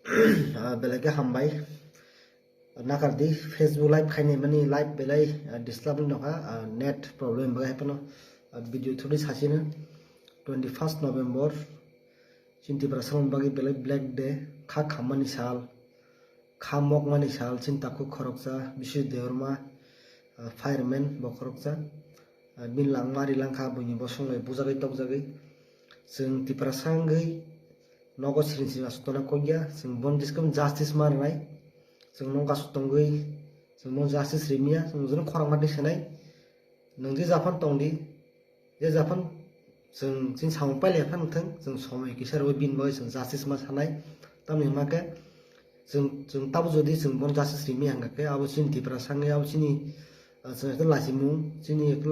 belege hambai nakardi Facebook live khaini mani live belai disturb noka net problem bagai hapano video thodi sasina 21st November cinti prasam bagi belai black day kha khamani sal khamok mani sal cinta ku khoroksa bisu deorma fireman bo khoroksa bin langmari langkha buni bosongai bujagai tokjagai जों tiprasangai nogo sirinsi asutona koya जों bon diskum justice marnai जों nongka sutongoi जों non justice rimia जों जों khorang mati senai nongji japan tongdi je japan जों sampai lepan thang जों somai kisar we bin boy जों justice ma sanai tamni make जों tabu jodi जों bon justice rimia hangake abo sin tiprasangai abo sini जों itu lasimu sini itu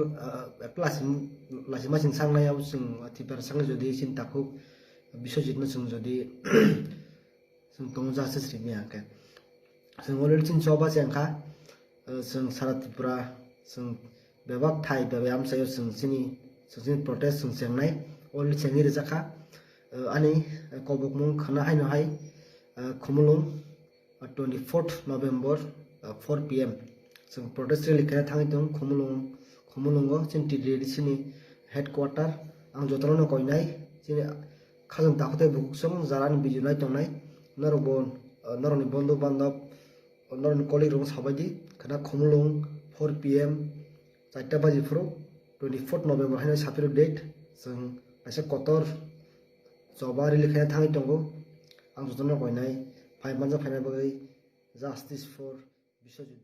lasimu lasima sin sangnai abo जों tiprasangai jodi sin taku bisojitno जों jodi जों tong justice rimia hangake जों already sin soba jangka जों सारा त्रिपुरा जों bebak thai bebam sayo जों sini protest जों jengnai already jengi rejaka ani kobok mung khana haino hai khumulung 24th November 4 PM जों protest rally kaya thangi dong khumulungo sin tidri sini headquarter ang jotrono koinai sini khajang takote buksum jaran bijunai tongnai naroni bondhu bandhav naroni colleague rong sabaidi khana khumulung 4 PM 4 baji fro 24th November haino sapiro date जों aisa kotor joba rally kaya thangi tongo ang jotrono koinai phai manja phainai bagai justice for Biswajit